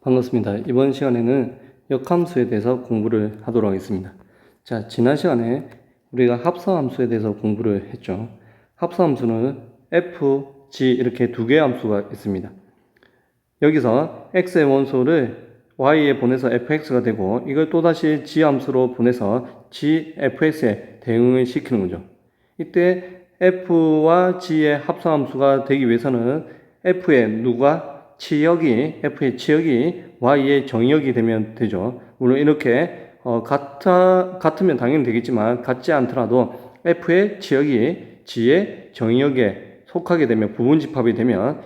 반갑습니다. 이번 시간에는 역함수에 대해서 공부를 하도록 하겠습니다. 자, 지난 시간에 우리가 합성함수에 대해서 공부를 했죠. 합성함수는 f, g 이렇게 두 개의 함수가 있습니다. 여기서 x의 원소를 y에 보내서 fx가 되고 이걸 또다시 g 함수로 보내서 g, fx에 대응을 시키는 거죠. 이때 f와 g의 합성함수가 되기 위해서는 f의 f의 치역이 y의 정역이 되면 되죠. 물론 이렇게 같으면 당연히 되겠지만 같지 않더라도 f의 치역이 g의 정역에 속하게 되면 부분집합이 되면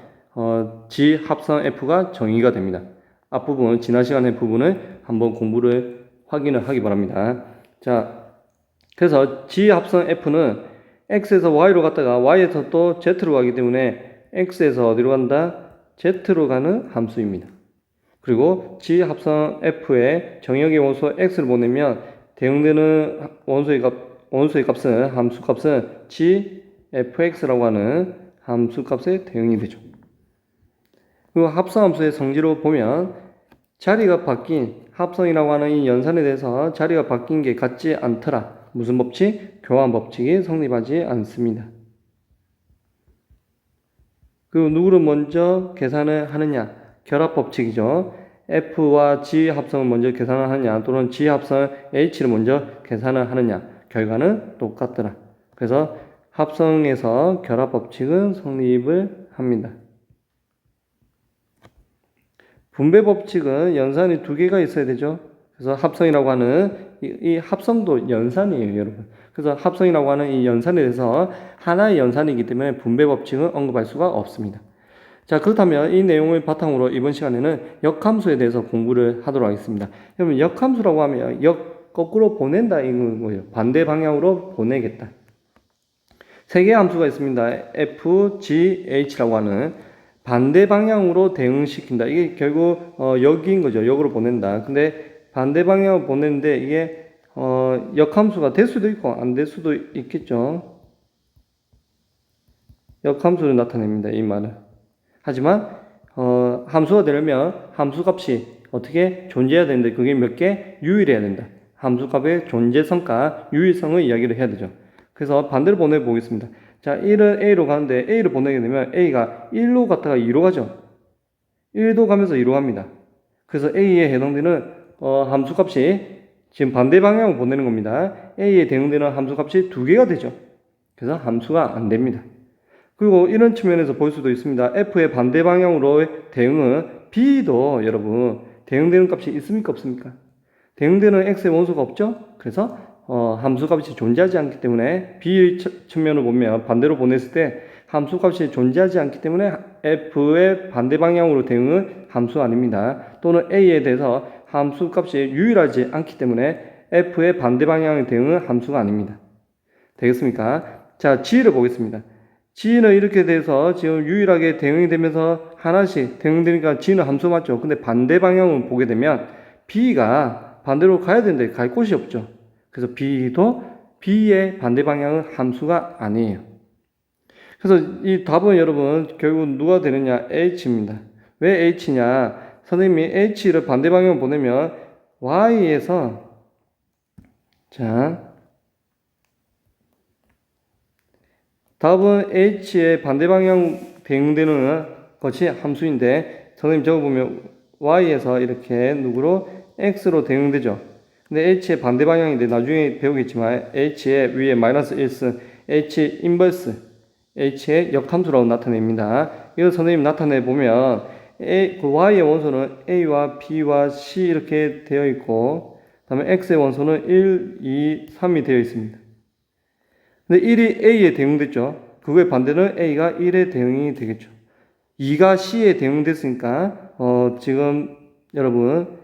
g 합성 f가 정의가 됩니다. 앞부분 지난 시간의 부분을 한번 공부를 확인을 하기 바랍니다. 자, 그래서 g 합성 f는 x에서 y로 갔다가 y에서 또 z로 가기 때문에 x에서 어디로 간다? z로 가는 함수입니다. 그리고 g 합성 f의 정역의 원소 x를 보내면 대응되는 원소의 값은 함수값은 g fx라고 하는 함수값에 대응이 되죠. 그리고 합성함수의 성질로 보면 자리가 바뀐 합성이라고 하는 이 연산에 대해서 자리가 바뀐 게 같지 않더라. 무슨 법칙? 교환 법칙이 성립하지 않습니다. 그리고 누구를 먼저 계산을 하느냐? 결합 법칙이죠. F와 G 합성을 먼저 계산을 하느냐 또는 G 합성 H를 먼저 계산을 하느냐 결과는 똑같더라. 그래서 합성에서 결합 법칙은 성립을 합니다. 분배 법칙은 연산이 두 개가 있어야 되죠. 그래서 합성이라고 하는 이 합성도 연산이에요, 여러분. 그래서 합성이라고 하는 이 연산에 대해서 하나의 연산이기 때문에 분배 법칙은 언급할 수가 없습니다. 자, 그렇다면 이 내용을 바탕으로 이번 시간에는 역함수에 대해서 공부를 하도록 하겠습니다. 그러면 역함수라고 하면 거꾸로 보낸다 이건 거예요. 반대 방향으로 보내겠다. 세 개의 함수가 있습니다. f, g, h라고 하는 반대 방향으로 대응시킨다. 이게 결국 역인 거죠. 역으로 보낸다. 근데 반대 방향으로 보내는데 이게 역함수가 될 수도 있고 안 될 수도 있겠죠. 역함수를 나타냅니다. 이 말은. 하지만 함수가 되려면 함수값이 어떻게 존재해야 되는데 그게 몇 개? 유일해야 된다. 함수값의 존재성과 유일성을 이야기를 해야 되죠. 그래서 반대로 보내보겠습니다. 자, 1은 A로 가는데 A를 보내게 되면 A가 1로 갔다가 2로 가죠. 1도 가면서 2로 갑니다. 그래서 A에 해당되는 함수값이 지금 반대 방향으로 보내는 겁니다. A에 대응되는 함수값이 두 개가 되죠. 그래서 함수가 안 됩니다. 그리고 이런 측면에서 볼 수도 있습니다. F의 반대 방향으로의 대응은 B도 여러분 대응되는 값이 있습니까? 없습니까? 대응되는 X의 원소가 없죠? 그래서 함수값이 존재하지 않기 때문에 B 측면을 보면 반대로 보냈을 때 함수값이 존재하지 않기 때문에 F의 반대 방향으로 대응은 함수 아닙니다. 또는 A에 대해서 함수값이 유일하지 않기 때문에 F의 반대 방향의 대응은 함수가 아닙니다. 되겠습니까? 자, G를 보겠습니다. G는 이렇게 돼서 지금 유일하게 대응이 되면서 하나씩 대응되니까 G는 함수 맞죠? 근데 반대 방향을 보게 되면 B가 반대로 가야 되는데 갈 곳이 없죠. 그래서 B도 B의 반대 방향은 함수가 아니에요. 그래서 이 답은 여러분 결국 누가 되느냐? H입니다. 왜 H냐? 선생님이 H를 반대 방향으로 보내면 Y에서 자 답은 H의 반대 방향 대응되는 것이 함수인데 선생님 적어보면 Y에서 이렇게 누구로? X로 대응되죠. 근데 H의 반대 방향인데 나중에 배우겠지만 H의 위에 마이너스 1승 H 인버스 H의 역함수라고 나타냅니다. 이거 선생님 나타내보면 그 Y의 원소는 A와 B와 C 이렇게 되어 있고 그 다음에 X의 원소는 1, 2, 3이 되어 있습니다. 근데 1이 A에 대응됐죠. 그거의 반대는 A가 1에 대응이 되겠죠. 2가 C에 대응됐으니까 지금 여러분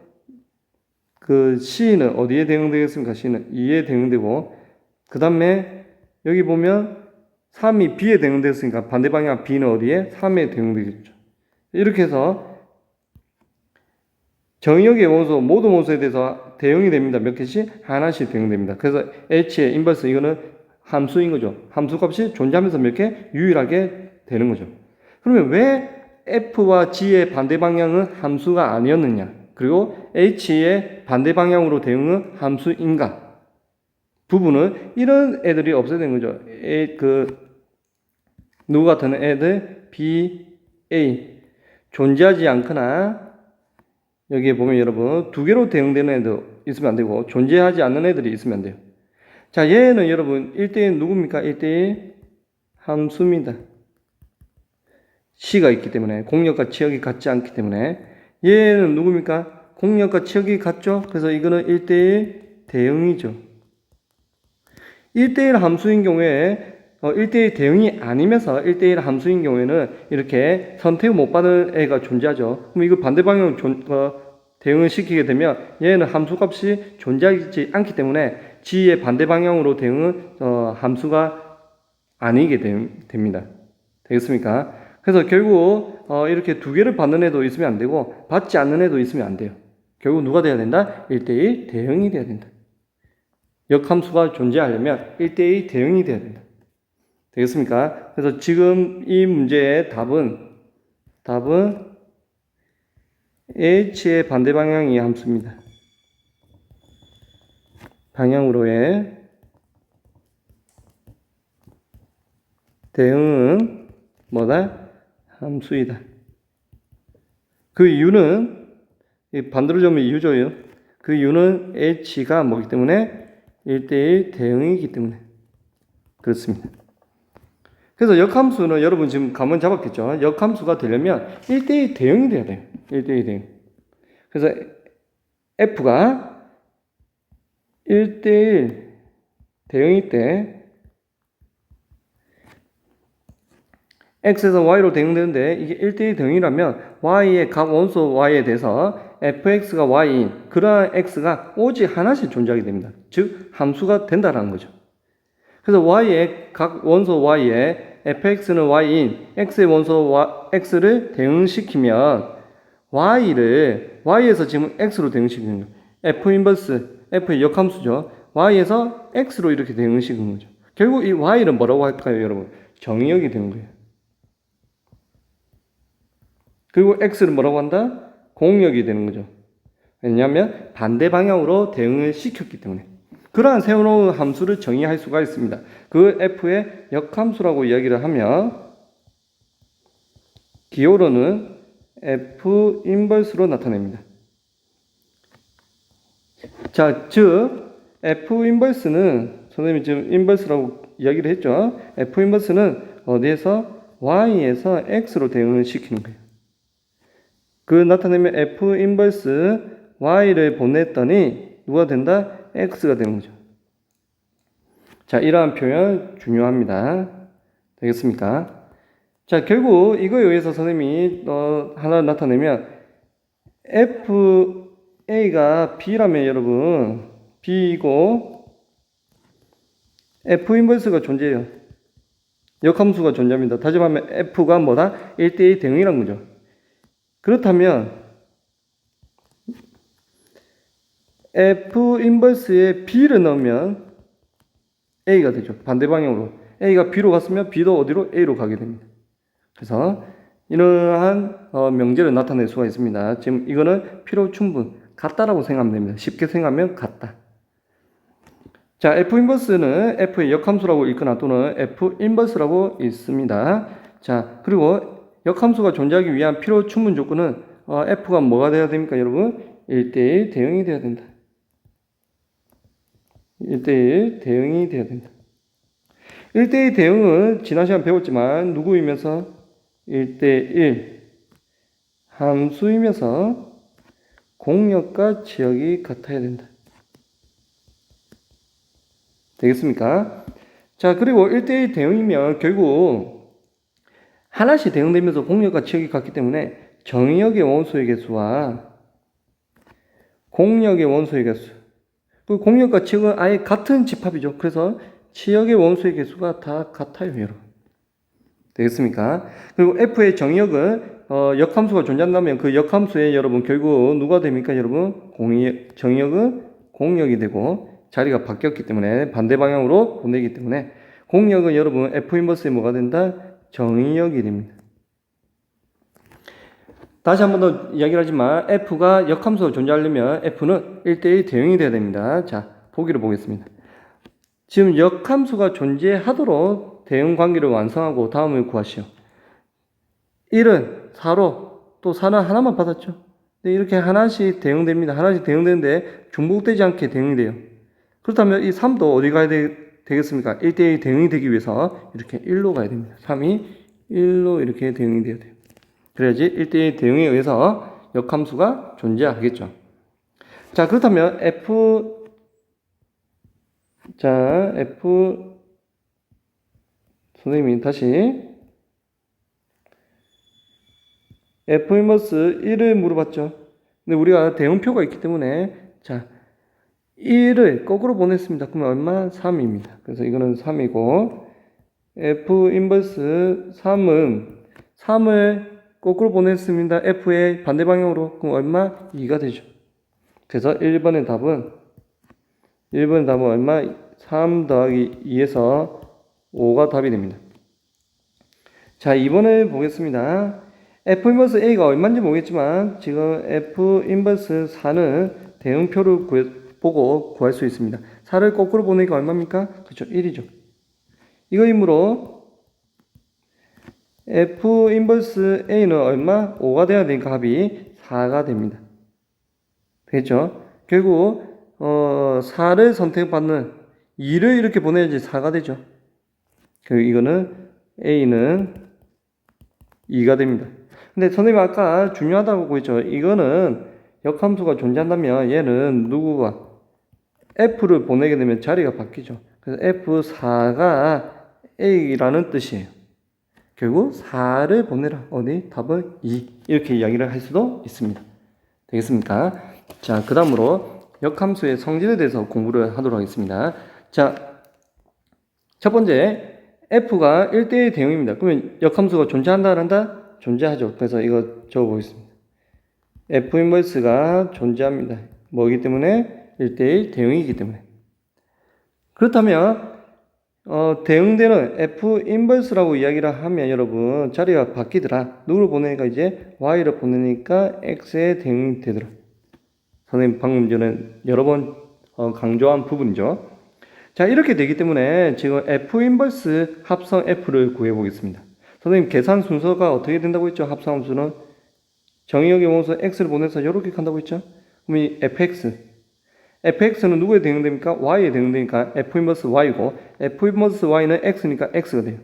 그 C는 어디에 대응되겠습니까? C는 2에 대응되고 그 다음에 여기 보면 3이 B에 대응됐으니까 반대 방향 B는 어디에? 3에 대응되겠죠. 이렇게 해서 정역의 원소 모든 원소에 대해서 대응이 됩니다. 몇 개씩? 하나씩 대응됩니다. 그래서 H의 인버스 이거는 함수인 거죠. 함수값이 존재하면서 몇 개? 유일하게 되는 거죠. 그러면 왜 F와 G의 반대 방향은 함수가 아니었느냐, 그리고 H의 반대 방향으로 대응은 함수인가 부분은 이런 애들이 없어야 되는 거죠. 누구 같은 애들 B, A 존재하지 않거나 여기에 보면 여러분 두 개로 대응되는 애들 있으면 안 되고 존재하지 않는 애들이 있으면 안 돼요. 자, 얘는 여러분 1대1 누굽니까? 1대1 함수입니다. C가 있기 때문에 공역과 치역이 같지 않기 때문에 얘는 누굽니까? 공역과 치역이 같죠? 그래서 이거는 1대1 대응이죠. 1대1 함수인 경우에 1대1 대응이 아니면서 1대1 함수인 경우에는 이렇게 선택을 못 받는 애가 존재하죠. 그럼 이거 반대 방향으로 대응을 시키게 되면 얘는 함수값이 존재하지 않기 때문에 G의 반대 방향으로 대응은 함수가 아니게 됩니다. 되겠습니까? 그래서 결국 이렇게 두 개를 받는 애도 있으면 안 되고 받지 않는 애도 있으면 안 돼요. 결국 누가 돼야 된다? 1대1 대응이 돼야 된다. 역함수가 존재하려면 1대1 대응이 돼야 된다. 되겠습니까? 그래서 지금 이 문제의 답은 H의 반대 방향이 함수입니다. 방향으로의 대응은 뭐다? 함수이다. 그 이유는 반대로 적으면 이유죠. 그 이유는 H가 뭐기 때문에 1대1 대응이기 때문에 그렇습니다. 그래서 역함수는 여러분 지금 감은 잡았겠죠. 역함수가 되려면 1대1 대응이 돼야 돼요. 1대1 대응. 그래서 F가 1대1 대응일 때 X에서 Y로 대응되는데 이게 1대1 대응이라면 Y의 각 원소 Y에 대해서 fx가 Y인 그러한 X가 오직 하나씩 존재하게 됩니다. 즉 함수가 된다라는 거죠. 그래서 Y의 각 원소 Y에 fx는 Y인 X의 원소 X를 대응시키면 Y에서 지금 X로 대응시키는 거예요. F 인버스, F의 역함수죠. Y에서 X로 이렇게 대응시키는 거죠. 결국 이 Y는 뭐라고 할까요, 여러분? 정의역이 되는 거예요. 그리고 X를 뭐라고 한다? 공역이 되는 거죠. 왜냐하면 반대 방향으로 대응을 시켰기 때문에. 그러한 새로운 함수를 정의할 수가 있습니다. 그 F의 역함수라고 이야기를 하면 기호로는 F 인버스로 나타냅니다. 자, 즉 F 인버스는 선생님이 지금 인버스라고 이야기를 했죠. F 인버스는 어디에서? Y에서 X로 대응을 시키는 거예요. 그 나타내면 F 인버스 Y를 보냈더니 누가 된다? X가 되는 거죠. 자, 이러한 표현 중요합니다. 되겠습니까? 자, 결국 이거에 의해서 선생님이 하나 나타내면 FA가 B라면 여러분 B이고 F 인버스가 존재해요. 역함수가 존재합니다. 다시 말하면 F가 뭐다? 1대1 대응이란 거죠. 그렇다면 F 인버스에 B를 넣으면 A가 되죠. 반대 방향으로. A가 B로 갔으면 B도 어디로? A로 가게 됩니다. 그래서 이러한 명제를 나타낼 수가 있습니다. 지금 이거는 필요 충분. 같다라고 생각하면 됩니다. 쉽게 생각하면 같다. 자, F 인버스는 F의 역함수라고 읽거나 또는 F 인버스라고 읽습니다. 자, 그리고 역함수가 존재하기 위한 필요 충분 조건은 F가 뭐가 돼야 됩니까, 여러분? 1대1 대응이 돼야 된다. 1대1 대응이 돼야 된다. 1대1 대응은 지난 시간 배웠지만 누구이면서 1대1 함수이면서 공역과 지역이 같아야 된다. 되겠습니까? 자, 그리고 1대1 대응이면 결국 하나씩 대응되면서 공역과 지역이 같기 때문에 정역의 원소의 개수와 공역의 원소의 개수, 그 공역과 지역은 아예 같은 집합이죠. 그래서 지역의 원소의 개수가 다 같아요, 여러분. 되겠습니까? 그리고 F의 정역은 역함수가 존재한다면 그 역함수에 여러분 결국 누가 됩니까, 여러분? 정역은 공역이 되고 자리가 바뀌었기 때문에 반대 방향으로 보내기 때문에 공역은 여러분 F 인버스에 뭐가 된다? 정역이 됩니다. 다시 한 번 더 이야기를 하지만 f가 역함수가 존재하려면 f는 1대1 대응이 돼야 됩니다. 자, 보기를 보겠습니다. 지금 역함수가 존재하도록 대응 관계를 완성하고 다음을 구하시오. 1은 4로 또 4는 하나만 받았죠. 근데 이렇게 하나씩 대응됩니다. 하나씩 대응되는데 중복되지 않게 대응이 돼요. 그렇다면 이 3도 어디 가야 되겠습니까? 1대1 대응이 되기 위해서 이렇게 1로 가야 됩니다. 3이 1로 이렇게 대응이 돼야 돼요. 그래야지 1대1 대응에 의해서 역함수가 존재하겠죠. 자, 그렇다면 f 선생님이 다시 f 인버스 1을 물어봤죠. 근데 우리가 대응표가 있기 때문에 자 1을 거꾸로 보냈습니다. 그러면 얼마? 3입니다. 그래서 이거는 3이고 f 인버스 3을 거꾸로 보냈습니다. f의 반대 방향으로. 그럼 얼마? 2가 되죠. 그래서 1번의 답은 얼마? 3 더하기 2에서 5가 답이 됩니다. 자, 2번을 보겠습니다. f 인버스 a가 얼마인지 모르겠지만 지금 f 인버스 4는 대응표를 보고 구할 수 있습니다. 4를 거꾸로 보내니까 얼마입니까? 그렇죠. 1이죠. 이거이므로 f 인버스 a는 얼마? 5가 돼야 되니까 합이 4가 됩니다. 되죠? 결국 4를 선택받는 2를 이렇게 보내야지 4가 되죠. 그리고 이거는 a는 2가 됩니다. 근데 선생님 아까 중요하다고 했죠. 이거는 역함수가 존재한다면 얘는 누구가 f를 보내게 되면 자리가 바뀌죠. 그래서 f4가 a라는 뜻이에요. 결국 4를 보내라. 어디? 답은 2. 이렇게 이야기를 할 수도 있습니다. 되겠습니까? 자, 그 다음으로 역함수의 성질에 대해서 공부를 하도록 하겠습니다. 자, 첫 번째 f가 1대1 대응입니다. 그러면 역함수가 존재한다 안 한다? 존재하죠. 그래서 이거 적어보겠습니다. f 인버스가 존재합니다. 뭐이기 때문에? 1대1 대응이기 때문에. 그렇다면 대응되는 f 인버스라고 이야기를 하면 여러분 자리가 바뀌더라. 누구를 보내니까 이제 y를 보내니까 x의 대응이 되더라. 선생님 방금 전에 여러 번 강조한 부분이죠. 자, 이렇게 되기 때문에 지금 f 인버스 합성 f를 구해 보겠습니다. 선생님 계산 순서가 어떻게 된다고 했죠? 합성함수는 정의역에 모아서 x를 보내서 이렇게 간다고 했죠? 그럼 이 fx는 누구에 대응됩니까? y에 대응되니까 f 인버스 y고 f 인버스 y는 x니까 x가 돼요.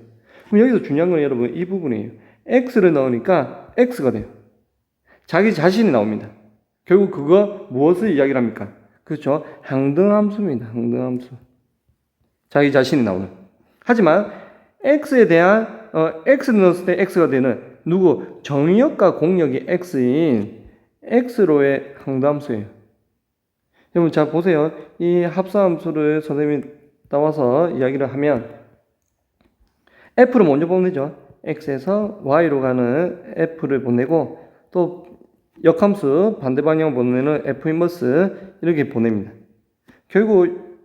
그럼 여기서 중요한 건 여러분 이 부분이에요. x를 넣으니까 x가 돼요. 자기 자신이 나옵니다. 결국 그거 무엇을 이야기를 합니까? 그렇죠. 항등함수입니다. 항등함수. 자기 자신이 나오는. 하지만 x에 대한 x를 넣었을 때 x가 되는 누구? 정의역과 공역이 x인 x로의 항등함수예요. 여러분 자 보세요. 이 합성함수를 선생님이 따와서 이야기를 하면 f를 먼저 보내죠. x에서 y로 가는 f를 보내고 또 역함수 반대 방향 보내는 f 인버스 이렇게 보냅니다. 결국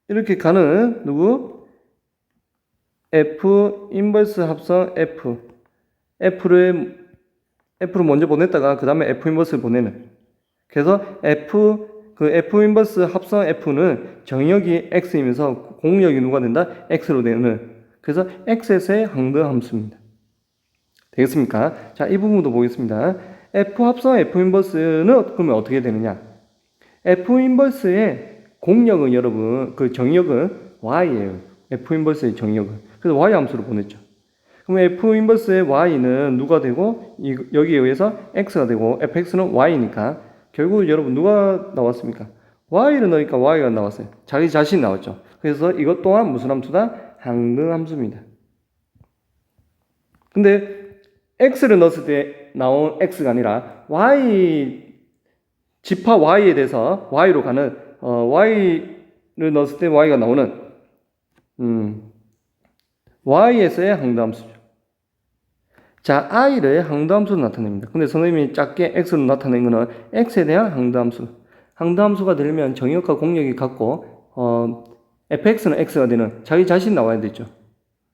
이렇게 가는 누구? f 인버스 합성 f를 먼저 보냈다가 그 다음에 f 인버스를 보내는. 그래서 f 인버스 합성 f는 정의역이 x이면서 공역이 누가 된다? x로 되는. 그래서 x에서의 항등함수입니다. 되겠습니까? 자, 이 부분도 보겠습니다. f 합성 f 인버스는 그러면 어떻게 되느냐? f 인버스의 공역은 여러분 그 정의역은 y예요. f 인버스의 정의역은. 그래서 y 함수로 보냈죠. 그러면 f 인버스의 y는 누가 되고 여기에 의해서 x가 되고 fx는 y니까 결국 여러분 누가 나왔습니까? y를 넣으니까 y가 나왔어요. 자기 자신이 나왔죠. 그래서 이것 또한 무슨 함수다? 항등함수입니다. 근데 x를 넣었을 때 나온 x가 아니라 집합 y에 대해서 y로 가는 y를 넣었을 때 y가 나오는 y에서의 항등함수죠. 자, i를 항등함수로 나타냅니다. 근데 선생님이 작게 x로 나타낸 거는 x에 대한 항등함수. 항등함수가 되려면 정의역과 공역이 같고 fx는 x가 되는 자기 자신 나와야 되죠.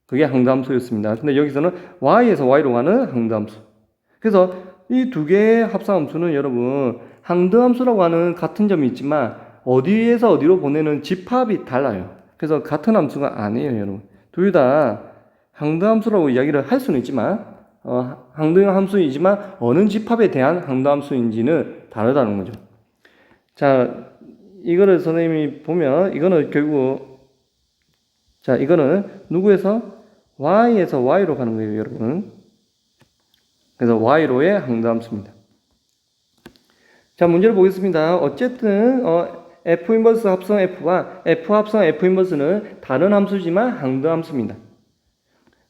그게 항등함수였습니다. 근데 여기서는 y에서 y로 가는 항등함수. 그래서 이 두 개의 합성함수는 여러분 항등함수라고 하는 같은 점이 있지만 어디에서 어디로 보내는 집합이 달라요. 그래서 같은 함수가 아니에요, 여러분. 둘 다 항등함수라고 이야기를 할 수는 있지만 항등함수이지만 어느 집합에 대한 항등함수인지는 다르다는 거죠. 자, 이거를 선생님이 보면 이거는 결국 자, 이거는 누구에서 y에서 y로 가는 거예요, 여러분. 그래서 y로의 항등함수입니다. 자, 문제를 보겠습니다. 어쨌든 f 인버스 합성 f와 f 합성 f 인버스는 다른 함수지만 항등함수입니다.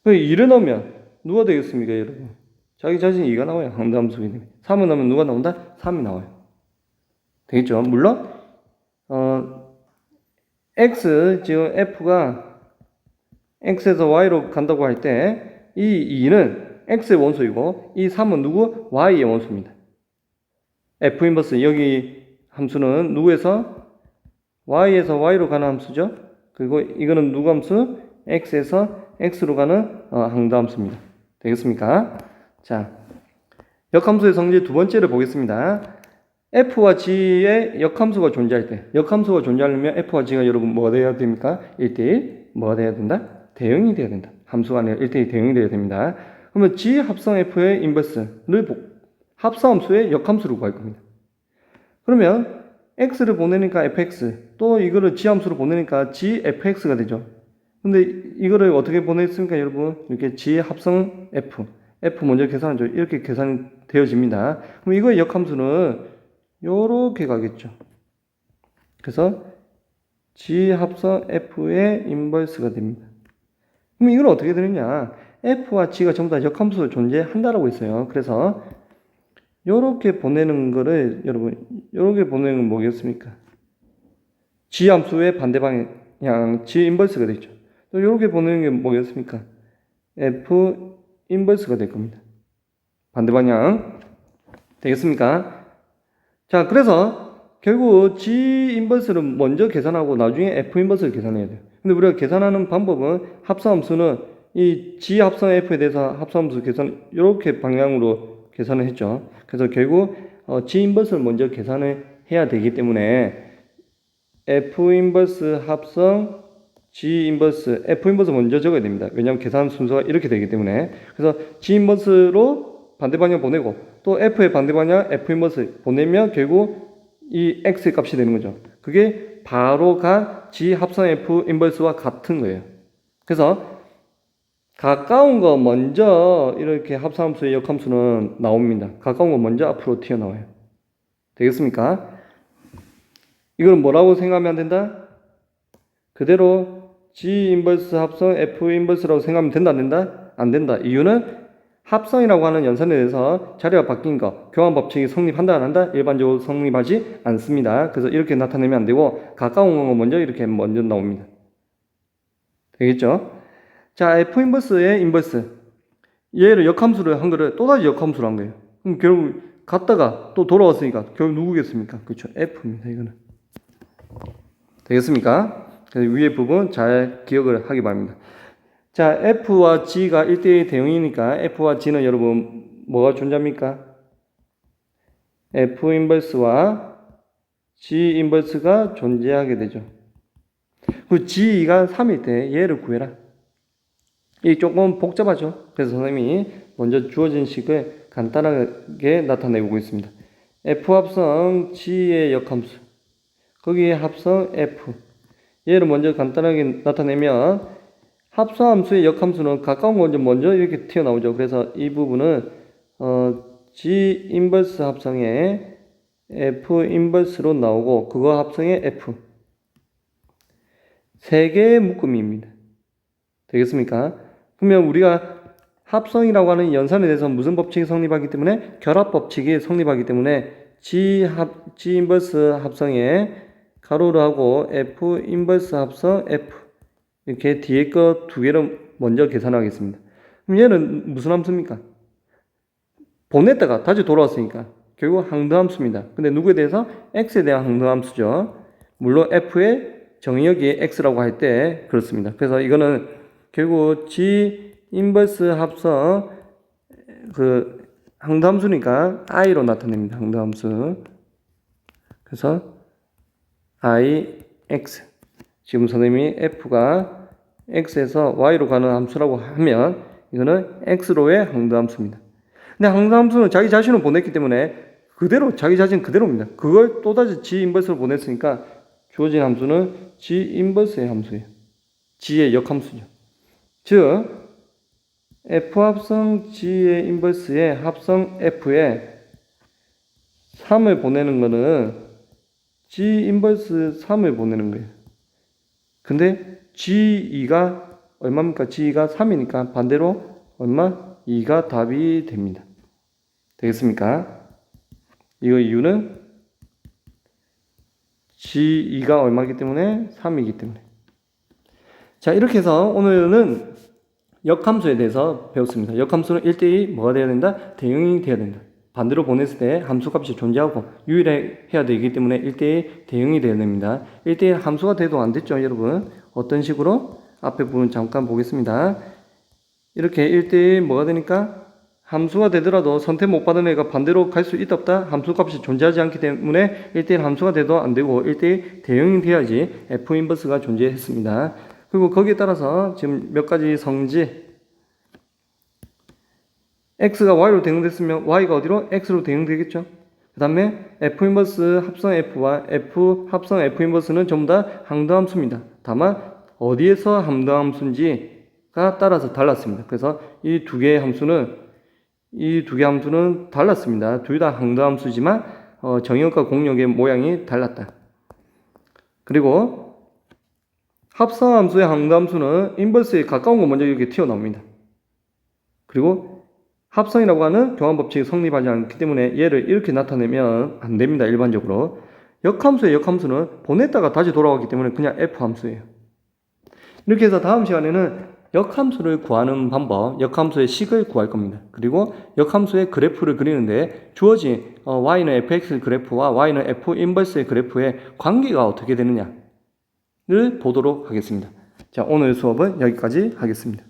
이를 넣으면 누가 되겠습니까, 여러분? 자기 자신이 2가 나와요. 항등함수이기 때문에. 3을 넣으면 누가 나온다? 3이 나와요. 되겠죠? 물론 x 지금 f가 x에서 y로 간다고 할 때 이 2는 x의 원소이고 이 3은 누구? y의 원소입니다. f 인버스 여기 함수는 누구에서? y에서 y로 가는 함수죠. 그리고 이거는 누구 함수? x에서 x로 가는 항등함수입니다. 되겠습니까? 자, 역함수의 성질 두 번째를 보겠습니다. f와 g의 역함수가 존재할 때, 역함수가 존재하려면 f와 g가 여러분 뭐가 돼야 됩니까? 1대1 뭐가 돼야 된다? 대응이 돼야 된다. 함수가 아니라 1대1 대응이 돼야 됩니다. 그러면 g 합성 f의 인버스를 합성함수의 역함수로 구할 겁니다. 그러면 x를 보내니까 fx, 또 이거를 g 함수로 보내니까 g fx가 되죠. 근데 이거를 어떻게 보냈습니까, 여러분? 이렇게 g 합성 f 먼저 계산하죠. 이렇게 계산이 되어집니다. 그럼 이거의 역함수는 요렇게 가겠죠. 그래서 g 합성 f의 인버스가 됩니다. 그럼 이건 어떻게 되느냐? f와 g가 전부 다 역함수로 존재한다라고 했어요. 그래서 요렇게 보내는 거를 여러분 요렇게 보내는 건 뭐겠습니까? g 함수의 반대 방향 g 인버스가 되죠. 또 요렇게 보내는 게 뭐겠습니까? f 인버스가 될 겁니다. 반대 방향 되겠습니까? 자, 그래서 결국 g 인버스를 먼저 계산하고 나중에 f 인버스를 계산해야 돼요. 근데 우리가 계산하는 방법은 합성함수는 이 g 합성 f에 대해서 합성함수 계산 이렇게 방향으로 계산을 했죠. 그래서 결국 g 인버스를 먼저 계산을 해야 되기 때문에 f 인버스 합성 g 인버스 f 인버스 먼저 적어야 됩니다. 왜냐하면 계산 순서가 이렇게 되기 때문에. 그래서 g 인버스로 반대 방향 보내고 또 f의 반대 방향 f 인버스 보내면 결국 이 x 값이 되는 거죠. 그게 바로 간 g 합성 f 인버스와 같은 거예요. 그래서 가까운 거 먼저 이렇게 합성함수의 역함수는 나옵니다. 가까운 거 먼저 앞으로 튀어나와요. 되겠습니까? 이걸 뭐라고 생각하면 안 된다? 그대로 G 인버스 합성 F 인버스라고 생각하면 된다 안 된다? 안 된다. 이유는 합성이라고 하는 연산에 대해서 자리가 바뀐 거, 교환 법칙이 성립한다 안 한다? 일반적으로 성립하지 않습니다. 그래서 이렇게 나타내면 안 되고 가까운 거 먼저 이렇게 먼저 나옵니다. 되겠죠? 자, F 인버스의 인버스. 얘를 역함수를 한 거를 또다시 역함수로 한 거예요. 그럼 결국 갔다가 또 돌아왔으니까 결국 누구겠습니까? 그렇죠. F입니다. 이거는. 되겠습니까? 그래서 위에 부분 잘 기억을 하기 바랍니다. 자, F와 G가 1대1 대응이니까 F와 G는 여러분 뭐가 존재합니까? F 인버스와 G 인버스가 존재하게 되죠. 그 G가 3일 때 얘를 구해라. 이 조금 복잡하죠. 그래서 선생님이 먼저 주어진 식을 간단하게 나타내고 있습니다. F 합성 G의 역함수, 거기에 합성 F, 얘를 먼저 간단하게 나타내면 합성함수의 역함수는 가까운 거 먼저 이렇게 튀어나오죠. 그래서 이 부분은 G 인버스 합성에 F 인버스로 나오고 그거 합성에 F 세 개의 묶음입니다. 되겠습니까? 그러면 우리가 합성이라고 하는 연산에 대해서 무슨 법칙이 성립하기 때문에 결합 법칙이 성립하기 때문에 G 인버스 합성에 가로로 하고 F 인버스 합성 F 이렇게 뒤에 거 두 개를 먼저 계산하겠습니다. 그럼 얘는 무슨 함수입니까? 보냈다가 다시 돌아왔으니까 결국 항등함수입니다. 근데 누구에 대해서? X에 대한 항등함수죠. 물론 F의 정의역이 X라고 할 때 그렇습니다. 그래서 이거는 결국 G 인버스 합성 항도함수니까 i로 나타냅니다. 항도함수. 그래서 ix. 지금 선생님이 f가 x에서 y로 가는 함수라고 하면 이거는 x로의 항도함수입니다. 근데 항도함수는 자기 자신을 보냈기 때문에 그대로 자기 자신 그대로입니다. 그걸 또다시 g 인버스로 보냈으니까 주어진 함수는 g 인버스의 함수예요. g의 역함수죠. 즉 f 합성 g의 인버스에 합성 f에 3을 보내는 거는 g 인버스 3을 보내는 거예요. 근데 g2가 얼마입니까? g2가 3이니까 반대로 얼마? 2가 답이 됩니다. 되겠습니까? 이거 이유는 g2가 얼마이기 때문에 3이기 때문에. 자, 이렇게 해서 오늘은 역함수에 대해서 배웠습니다. 역함수는 1대2 뭐가 돼야 된다? 대응이 돼야 된다. 반대로 보냈을 때 함수값이 존재하고 유일해야 되기 때문에 1대1 대응이 돼야 됩니다. 1대1 함수가 돼도 안 됐죠, 여러분? 어떤 식으로? 앞에 부분 잠깐 보겠습니다. 이렇게 1대1 뭐가 되니까 함수가 되더라도 선택 못 받은 애가 반대로 갈 수 있다 없다? 함수값이 존재하지 않기 때문에 1대1 함수가 돼도 안 되고 1대1 대응이 돼야지 F 인버스가 존재했습니다. 그리고 거기에 따라서 지금 몇 가지 성질 x가 y로 대응됐으면 y가 어디로? x로 대응되겠죠. 그 다음에 f 인버스 합성 f와 f 합성 f 인버스는 전부 다 항도함수입니다. 다만 어디에서 항도함수인지가 따라서 달랐습니다. 그래서 이 두 개의 함수는 달랐습니다. 둘 다 항도함수지만 정의역과 공역의 모양이 달랐다. 그리고 합성함수의 항도함수는 인버스에 가까운 거 먼저 이렇게 튀어나옵니다. 그리고 합성이라고 하는 교환법칙이 성립하지 않기 때문에 얘를 이렇게 나타내면 안 됩니다. 일반적으로. 역함수의 역함수는 보냈다가 다시 돌아왔기 때문에 그냥 f함수예요. 이렇게 해서 다음 시간에는 역함수를 구하는 방법, 역함수의 식을 구할 겁니다. 그리고 역함수의 그래프를 그리는데 주어진 y는 fx 그래프와 y는 f 인버스의 그래프의 관계가 어떻게 되느냐를 보도록 하겠습니다. 자, 오늘 수업은 여기까지 하겠습니다.